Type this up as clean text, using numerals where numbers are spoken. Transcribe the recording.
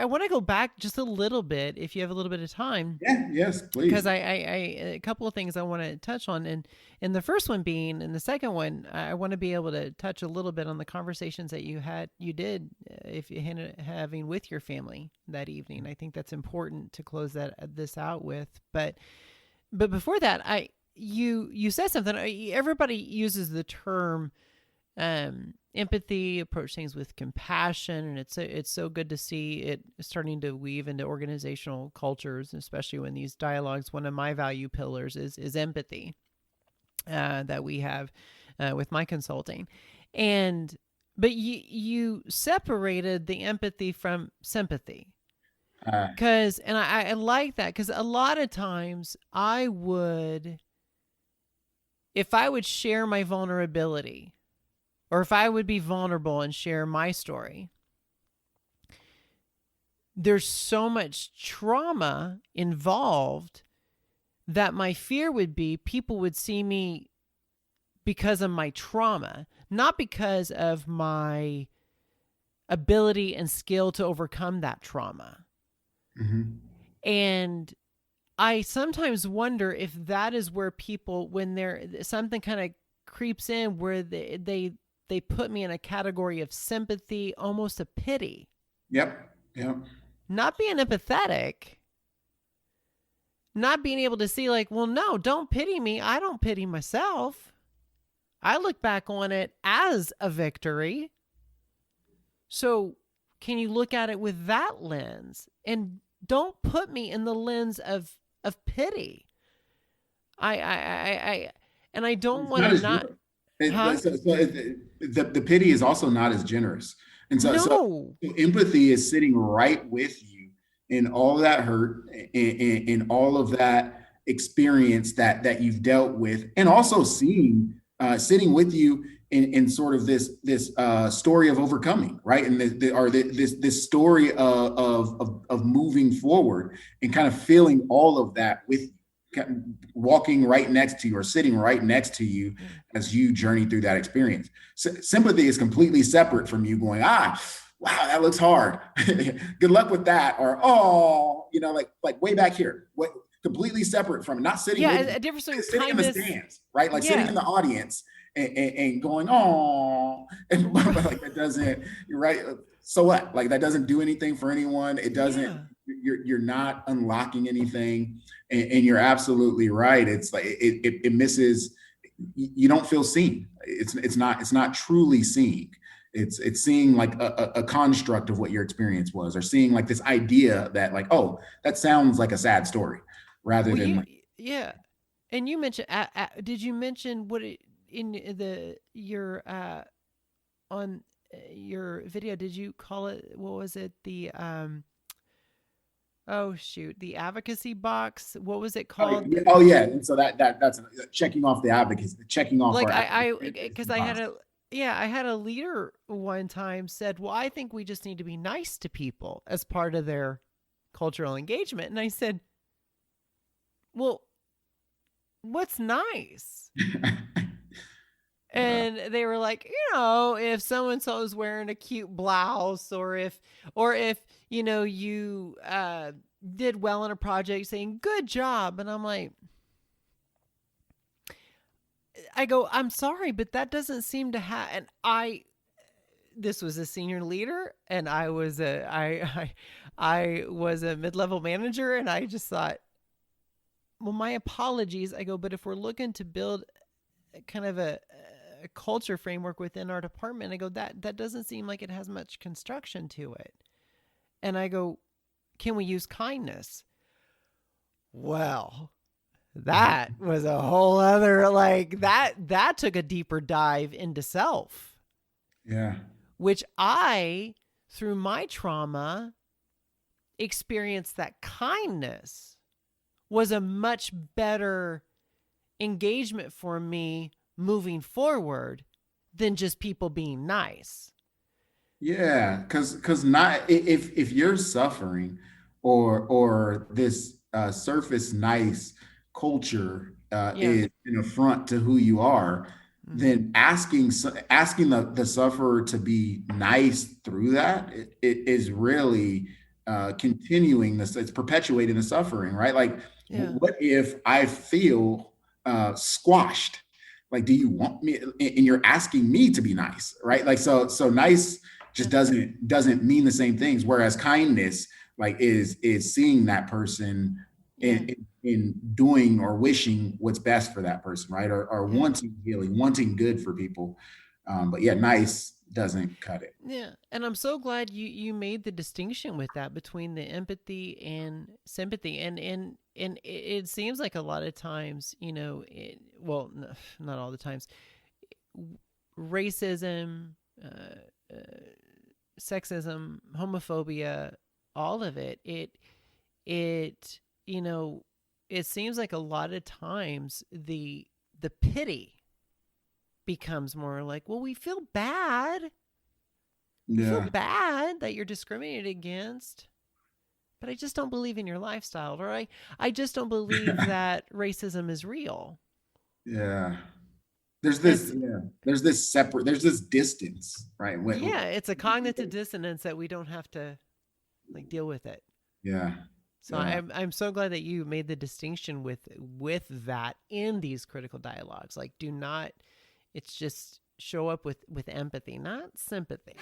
I want to go back just a little bit if you have a little bit of time, Yeah, yes, because please. a couple of things I want to touch on, and the first one being, and the second one, I want to be able to touch a little bit on the conversations that you did, if you had having with your family that evening. I think that's important to close this out with. But before that, you said something. Everybody uses the term empathy, approach things with compassion, and it's so good to see it starting to weave into organizational cultures, especially when these dialogues. One of my value pillars is empathy, that we have with my consulting, and but you separated the empathy from sympathy. Uh, Because, and I like that, because a lot of times if I would share my vulnerability, or if I would be vulnerable and share my story, there's so much trauma involved that my fear would be people would see me because of my trauma, not because of my ability and skill to overcome that trauma. mhm. And I sometimes wonder if that is where people, when something kind of creeps in, where they put me in a category of sympathy, almost a pity, Yep, yep. not being empathetic, not being able to see, like, well, no, don't pity me. I don't pity myself. I look back on it as a victory. So, can you look at it with that lens, and don't put me in the lens of pity? I and I don't It's want not to as not, generous. huh? The pity is also not as generous. And No. so empathy is sitting right with you in all of that hurt, in all of that experience that you've dealt with, and also sitting with you in sort of this story of overcoming, right? And this story of moving forward, and kind of feeling all of that with you, walking right next to you or sitting right next to you Yeah. as you journey through that experience. Sympathy is completely separate from you going, wow, that looks hard. Good luck with that. Or, oh, like way back here. Completely separate from it, not sitting Yeah, with you, a difference between sitting in the kindness. stands, right? Like sitting in Yeah. the audience and going, oh, and like that doesn't, you're right. So what? Like that doesn't do anything for anyone. It doesn't, Yeah. you're not unlocking anything. And you're absolutely right. It's like it misses. You don't feel seen. It's not truly seeing. It's seeing like a construct of what your experience was, or seeing like this idea that, like, oh, that sounds like a sad story, rather Well, than like, yeah. And you mentioned, did you mention what it, in the your on your video, did you call it, what was it, the oh shoot, the advocacy box, what was it oh called? yeah, oh, yeah. And so that's checking off the advocacy, checking off Like our I advocacy because I had box. a, yeah, I had a leader one time said, well, I think we just need to be nice to people as part of their cultural engagement. And I said, well, what's nice? Yeah. And they were like, if so and so is wearing a cute blouse, or if you did well in a project, saying good job. And I'm like, I go, I'm sorry, but that doesn't seem to have. And this was a senior leader, and I was a mid-level manager, and I just thought, well, my apologies. I go, but if we're looking to build kind of a culture framework within our department, I go, that doesn't seem like it has much construction to it. And I go, can we use kindness? Well, that was a whole other, like, that took a deeper dive into self, Yeah. which I, through my trauma, experienced that kindness was a much better engagement for me moving forward than just people being nice. Yeah, because not if you're suffering, or this surface nice culture Yeah. is an affront to who you are, Mm-hmm. then asking the sufferer to be nice through that, it is really continuing this, it's perpetuating the suffering, right? Like, Yeah. what if I feel squashed? Like, do you want me? And you're asking me to be nice, right? Like, so nice just Yeah. doesn't mean the same things. Whereas kindness, like, is seeing that person Yeah. in doing or wishing what's best for that person, right? Or Yeah. wanting healing, wanting good for people. But yeah, nice doesn't cut it. Yeah, and I'm so glad you made the distinction with that between the empathy and sympathy, and it seems like a lot of times, well, not all the times, racism, uh, sexism, homophobia, all of it, you know, it seems like a lot of times the pity becomes more like, well, we feel bad. We feel Yeah, bad that you're discriminated against, but I just don't believe in your lifestyle, or I just don't believe that racism is real. yeah. It's There's this separate, there's this distance, right? Yeah, it's a cognitive dissonance that we don't have to like deal with it. Yeah, So yeah, I'm so glad that you made the distinction with that in these critical dialogues. Like, do not, it's just show up with empathy, not sympathy.